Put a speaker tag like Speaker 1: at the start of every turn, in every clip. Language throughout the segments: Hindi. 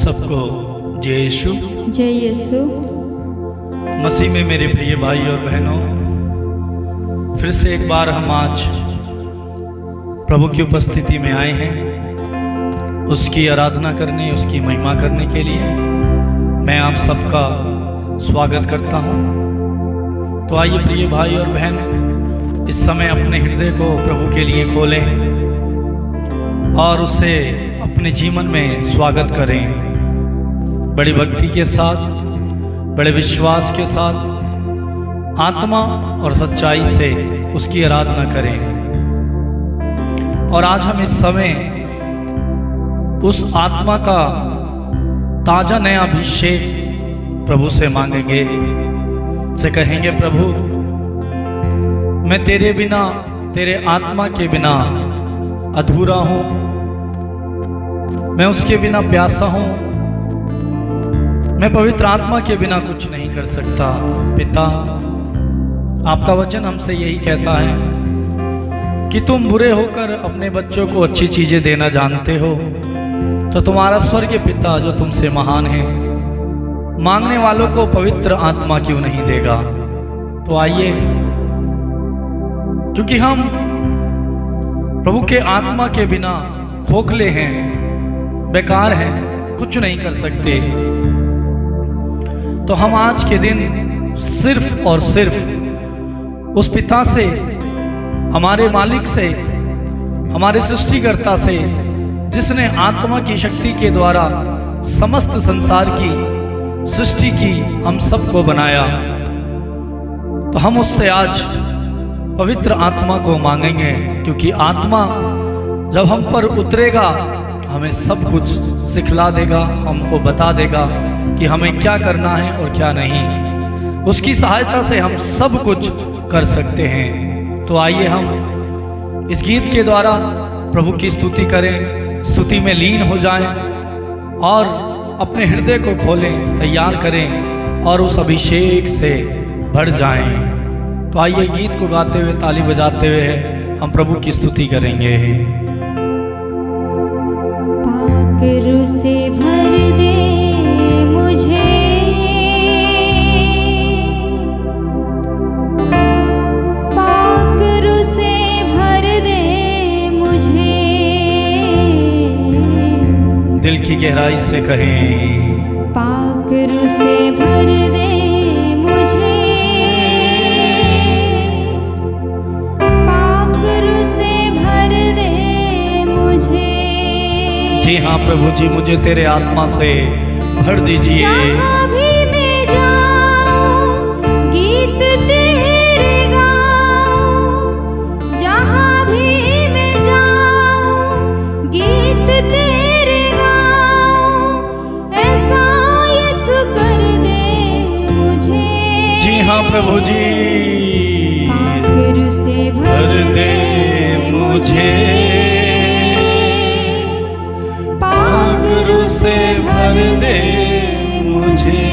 Speaker 1: सबको जय यीशु।
Speaker 2: जय यीशु।
Speaker 1: मसीह में मेरे प्रिय भाई और बहनों, फिर से एक बार हम आज प्रभु की उपस्थिति में आए हैं, उसकी आराधना करने, उसकी महिमा करने के लिए। मैं आप सबका स्वागत करता हूं। तो आइए प्रिय भाई और बहन, इस समय अपने हृदय को प्रभु के लिए खोलें और उसे अपने जीवन में स्वागत करें। बड़ी भक्ति के साथ, बड़े विश्वास के साथ, आत्मा और सच्चाई से उसकी आराधना करें। और आज हम इस समय उस आत्मा का ताजा नया अभिषेक प्रभु से मांगेंगे, से कहेंगे, प्रभु मैं तेरे बिना, तेरे आत्मा के बिना अधूरा हूँ, मैं उसके बिना प्यासा हूँ, मैं पवित्र आत्मा के बिना कुछ नहीं कर सकता। पिता, आपका वचन हमसे यही कहता है कि तुम बुरे होकर अपने बच्चों को अच्छी चीज़ें देना जानते हो, तो तुम्हारा स्वर्गीय पिता जो तुमसे महान है, मांगने वालों को पवित्र आत्मा क्यों नहीं देगा। तो आइए, क्योंकि हम प्रभु के आत्मा के बिना खोखले हैं, बेकार हैं, कुछ नहीं कर सकते। तो हम आज के दिन सिर्फ और सिर्फ उस पिता से, हमारे मालिक से, हमारे सृष्टिकर्ता से, जिसने आत्मा की शक्ति के द्वारा समस्त संसार की सृष्टि की, हम सबको बनाया, तो हम उससे आज पवित्र आत्मा को मांगेंगे। क्योंकि आत्मा जब हम पर उतरेगा, हमें सब कुछ सिखला देगा, हमको बता देगा कि हमें क्या करना है और क्या नहीं। उसकी सहायता से हम सब कुछ कर सकते हैं। तो आइए हम इस गीत के द्वारा प्रभु की स्तुति करें, स्तुति में लीन हो जाएं और अपने हृदय को खोलें, तैयार करें और उस अभिषेक से भर जाएं। तो आइए गीत को गाते हुए, ताली बजाते हुए हम प्रभु की स्तुति करेंगे।
Speaker 2: पाकरू से भर दे मुझे, पाकरू से भर दे मुझे,
Speaker 1: दिल की गहराई से कहें,
Speaker 2: पाकरू से भर दे मुझे, पाकरू से भर दे मुझे।
Speaker 1: जी हाँ प्रभु जी, मुझे तेरे आत्मा से भर दीजिए।
Speaker 2: जहाँ भी मैं जाऊं गीत तेरे गाऊं, जहाँ भी मैं जाऊं गीत तेरे गाऊं, ऐसा यीशु कर दे मुझे।
Speaker 1: जी हाँ प्रभु जी,
Speaker 2: पाकरू से भर दे मुझे, पाकरू से भर दे मुझे।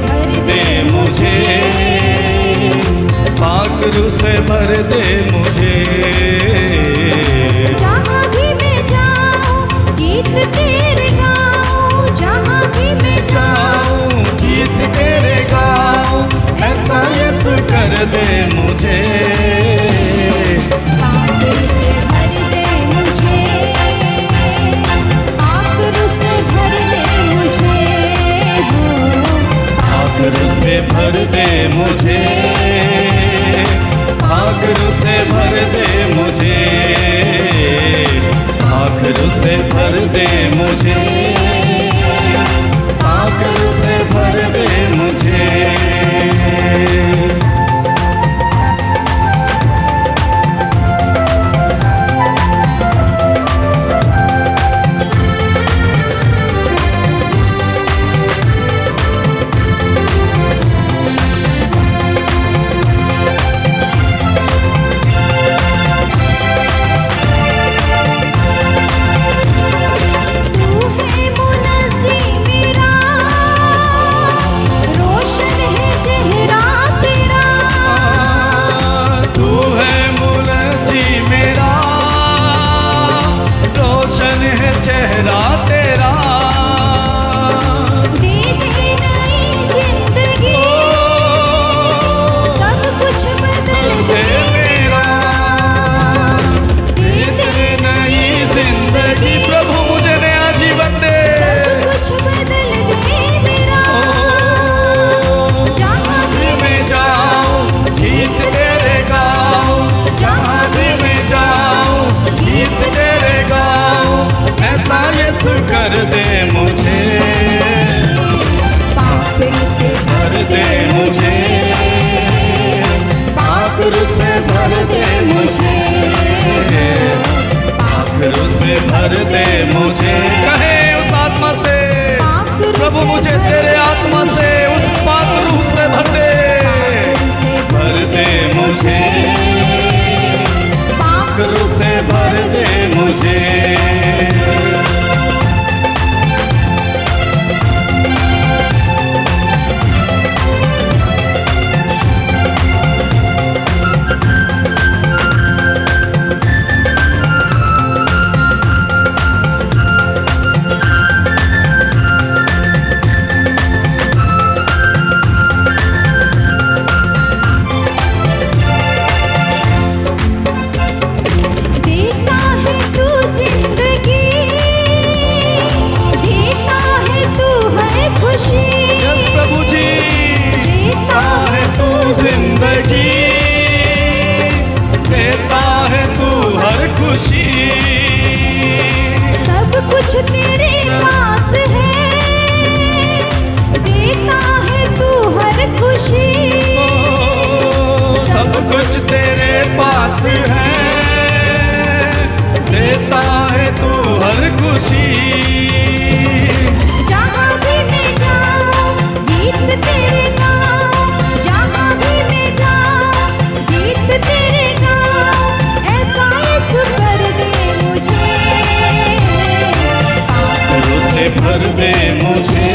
Speaker 1: भर दे मुझे, पाकरू से भर दे मुझे।
Speaker 2: जहाँ भी मैं जाऊँ गीत तेरे गाऊँ, जहाँ भी मैं जाऊँ
Speaker 1: गीत तेरे गाऊँ, ऐसा यीशु कर दे मुझे।
Speaker 2: पाकरू से भर दे मुझे, पाकरू से भर
Speaker 1: से भर दे मुझे, आखिर से भर दे मुझे, आखिर से भर दे मुझे, आखिर से भर दे मुझे। कर दे मुझे, आखिर से भर दे मुझे, आखिर से भर दे मुझे, आखिर से भर दे मुझे। कहे उस आत्मा से, प्रभु मुझे तेरे आत्मा से, उस पात्र रूप से भर दे मुझे, आखिर से भर दे मुझे। सब कुछ तेरे पास है, देता है तू हर खुशी, सब कुछ तेरे पास है, देता है तू हर खुशी। जहाँ भी मैं जाऊँ गीत तेरे गाऊँ, जहाँ भी मैं जाऊँ गीत तेरे गाऊँ, ऐसा यीशु कर दे मुझे, आखिर से भर दे मुझे,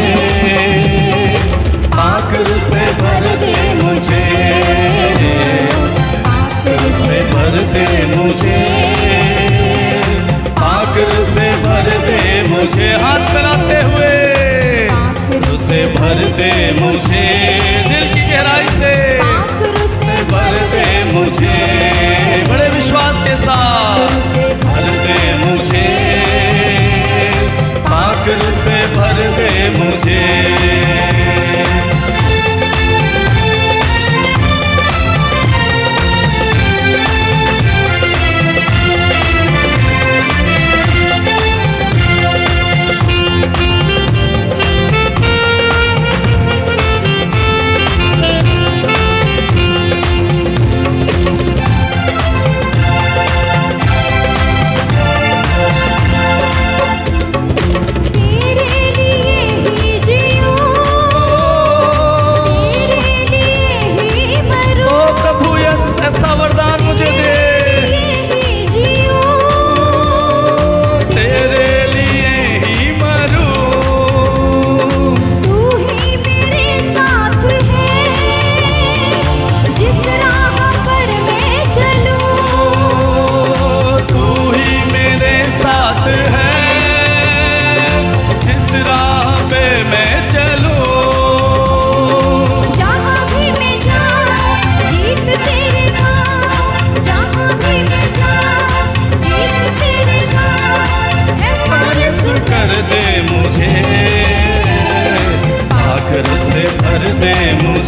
Speaker 1: आखिर से भर दे मुझे, आखिर से भर दे मुझे, आखिर से भर दे मुझे। हाथ बनाते हुए आखिर से भर दे मुझे, दिल की गहराई से आखिर से भर दे मुझे, बड़े विश्वास के साथ भर दे मुझे, आखिर से भर दे मुझे। भर दे मुझे,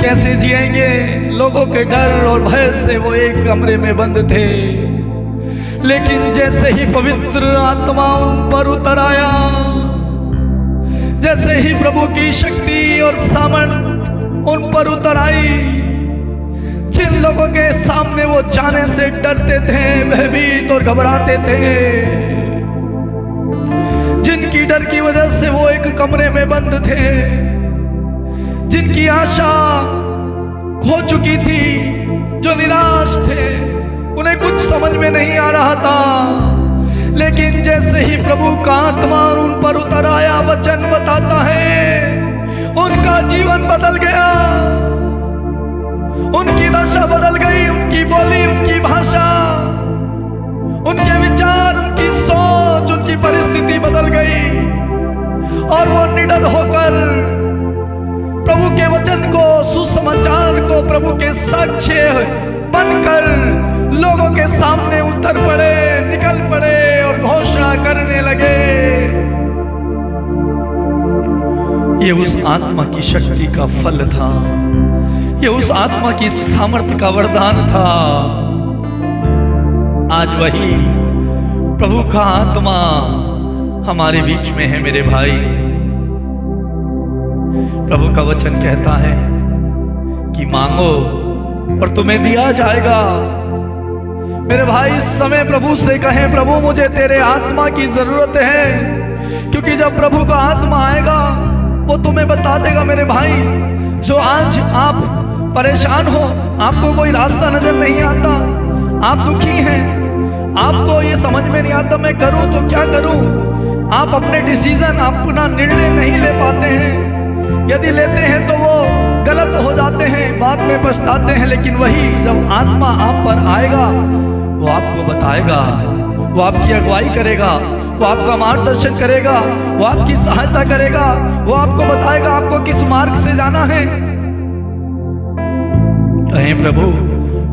Speaker 1: कैसे जिएंगे? लोगों के डर और भय से वो एक कमरे में बंद थे। लेकिन जैसे ही पवित्र आत्मा उन पर उतर आया, जैसे ही प्रभु की शक्ति और सामर्थ उन पर उतर आई, जिन लोगों के सामने वो जाने से डरते थे, भयभीत और घबराते थे, जिनकी डर की वजह से वो एक कमरे में बंद थे, जिनकी आशा खो चुकी थी, जो निराश थे, उन्हें कुछ समझ में नहीं आ रहा था, लेकिन जैसे ही प्रभु का आत्मा उन पर उतर आया, वचन बताता है उनका जीवन बदल गया, उनकी दशा बदल गई, उनकी बोली, उनकी भाषा, उनके विचार, उनकी सोच, उनकी परिस्थिति बदल गई और वो निडर होकर प्रभु के वचन को, सुसमाचार को, प्रभु के साक्ष्य बनकर लोगों के सामने उतर पड़े, निकल पड़े और घोषणा करने लगे। ये उस आत्मा की शक्ति का फल था, ये उस आत्मा की सामर्थ्य का वरदान था। आज वही प्रभु का आत्मा हमारे बीच में है मेरे भाई। प्रभु का वचन कहता है कि मांगो और तुम्हें दिया जाएगा। मेरे भाई इस समय प्रभु से कहें, प्रभु मुझे तेरे आत्मा की जरूरत है, क्योंकि जब प्रभु का आत्मा आएगा वो तुम्हें बता देगा। मेरे भाई, जो आज आप परेशान हो, आपको कोई रास्ता नजर नहीं आता, आप दुखी हैं, आपको ये समझ में नहीं आता मैं करूं तो क्या करूं, आप अपने डिसीजन, अपना निर्णय नहीं ले पाते हैं, यदि लेते हैं तो वो गलत हो जाते हैं, बाद में पछताते हैं। लेकिन वही जब आत्मा आप पर आएगा, वो आपको बताएगा, वो आपकी अगुवाई करेगा, वो आपका मार्गदर्शन करेगा, वो आपकी सहायता करेगा, वो आपको बताएगा आपको किस मार्ग से जाना है। कहें प्रभु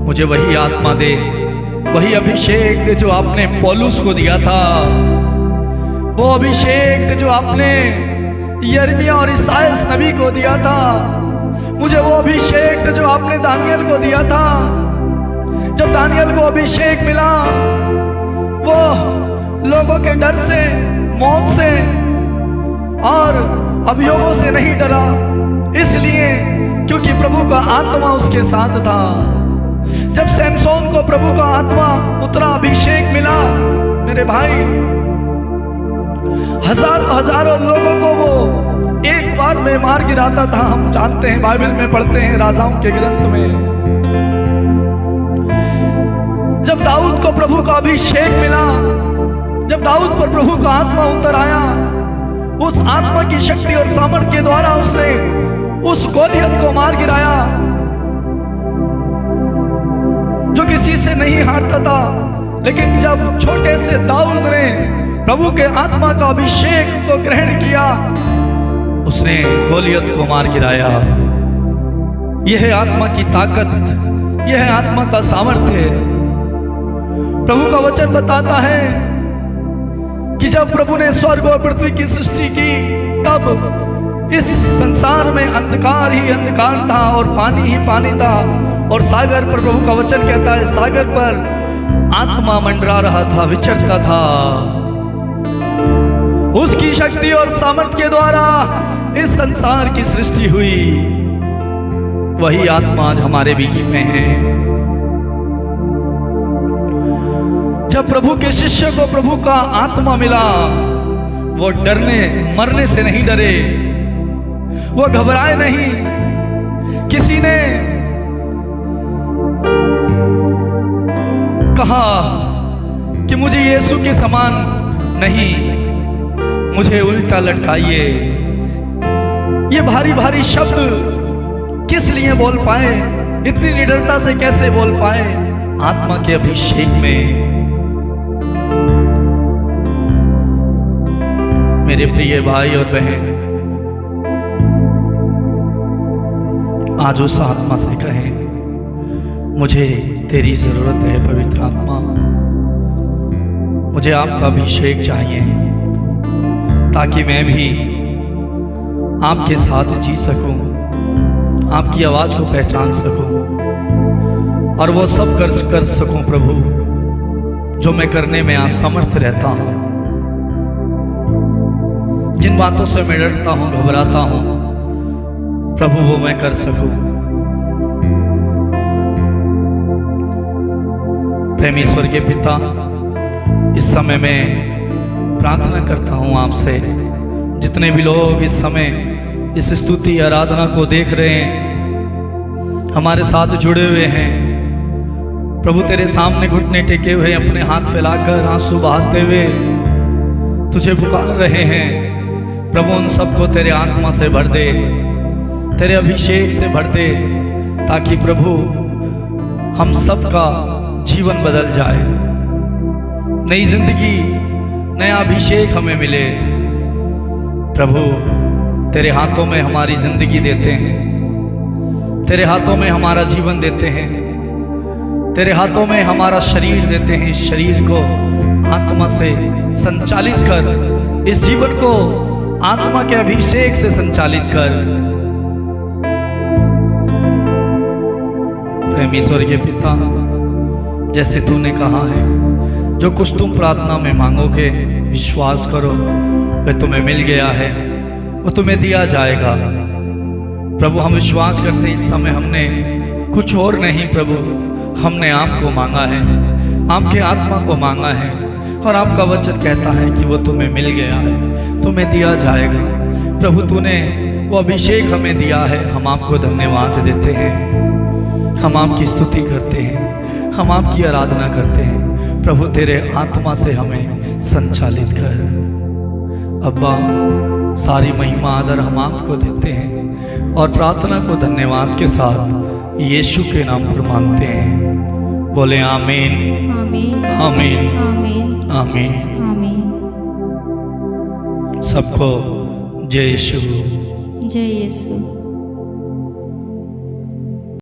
Speaker 1: मुझे वही आत्मा दे, वही अभिषेक दे जो आपने पौलुस को दिया था, वो अभिषेक दे जो आपने यिर्मयाह और ईसायाह नबी को दिया था, मुझे वो अभिषेक दे जो आपने दानियल को दिया था। जब दानियल को अभिषेक मिला, वो लोगों के डर से, मौत से और अभियोगों से नहीं डरा, इसलिए क्योंकि प्रभु का आत्मा उसके साथ था। जब सैमसोन को प्रभु का आत्मा उतरा, अभिषेक मिला, मेरे भाई हजारों हजारों लोगों को वो एक बार में मार गिराता था। हम जानते हैं, बाइबल में पढ़ते हैं, राजाओं के ग्रंथ में। जब दाऊद को प्रभु का अभिषेक मिला, जब दाऊद पर प्रभु का आत्मा उतर आया, उस आत्मा की शक्ति और सामर्थ्य के द्वारा उसने उस गोलियत को मार गिराया जो किसी से नहीं हारता था। लेकिन जब छोटे से दाऊद ने प्रभु के आत्मा का अभिषेक को ग्रहण किया, उसने गोलियत को मार गिराया। यह है आत्मा की ताकत, यह है आत्मा का सामर्थ्य। प्रभु का वचन बताता है कि जब प्रभु ने स्वर्ग और पृथ्वी की सृष्टि की, तब इस संसार में अंधकार ही अंधकार था और पानी ही पानी था, और सागर पर, प्रभु का वचन कहता है, सागर पर आत्मा मंडरा रहा था, विचरता था। उसकी शक्ति और सामर्थ्य के द्वारा इस संसार की सृष्टि हुई। वही आत्मा आज हमारे बीच में है। जब प्रभु के शिष्य को प्रभु का आत्मा मिला, वो डरने, मरने से नहीं डरे, वो घबराए नहीं। किसी ने कहा कि मुझे यीशु के समान नहीं, मुझे उल्टा लटकाइए। ये भारी भारी शब्द किस लिए बोल पाए, इतनी निडरता से कैसे बोल पाए? आत्मा के अभिषेक में। मेरे प्रिय भाई और बहन, आज उस आत्मा से कहें, मुझे तेरी जरूरत है पवित्र आत्मा, मुझे आपका अभिषेक चाहिए ताकि मैं भी आपके साथ जी सकूं, आपकी आवाज़ को पहचान सकूं और वो सब कर सकूं प्रभु जो मैं करने में असमर्थ रहता हूं। जिन बातों से मैं डरता हूं, घबराता हूं, प्रभु वो मैं कर सकूं। प्रेमी स्वर्गीय पिता, इस समय मैं प्रार्थना करता हूं आपसे, जितने भी लोग इस समय इस स्तुति आराधना को देख रहे हैं, हमारे साथ जुड़े हुए हैं, प्रभु तेरे सामने घुटने टेके हुए, अपने हाथ फैलाकर आंसू बहाते हुए तुझे पुकार रहे हैं। प्रभु उन सबको तेरे आत्मा से भर दे, तेरे अभिषेक से भर दे, ताकि प्रभु हम सबका जीवन बदल जाए, नई जिंदगी, नया अभिषेक हमें मिले। प्रभु तेरे हाथों में हमारी जिंदगी देते हैं, तेरे हाथों में हमारा जीवन देते हैं, तेरे हाथों में हमारा शरीर देते हैं। इस शरीर को आत्मा से संचालित कर, इस जीवन को आत्मा के अभिषेक से संचालित कर। प्रेमी स्वर्गीय पिता, जैसे तूने कहा है, जो कुछ तुम प्रार्थना में मांगोगे, विश्वास करो वह तुम्हें मिल गया है, वो तुम्हें दिया जाएगा। प्रभु हम विश्वास करते हैं, इस समय हमने कुछ और नहीं प्रभु, हमने आपको मांगा है, आपके आत्मा को मांगा है, और आपका वचन कहता है कि वो तुम्हें मिल गया है, तुम्हें दिया जाएगा। प्रभु तूने वो अभिषेक हमें दिया है, हम आपको धन्यवाद देते हैं, हम आपकी स्तुति करते हैं, हम आपकी आराधना करते हैं। प्रभु तेरे आत्मा से हमें संचालित कर। अब्बा, सारी महिमा आदर हम आपको देते हैं और प्रार्थना को धन्यवाद के साथ यीशु के नाम पर मांगते हैं। बोले आमीन,
Speaker 2: आमीन,
Speaker 1: आमीन,
Speaker 2: आमीन,
Speaker 1: आमीन।
Speaker 2: आमीन।
Speaker 1: सबको जय यीशु।
Speaker 2: जय यीशु।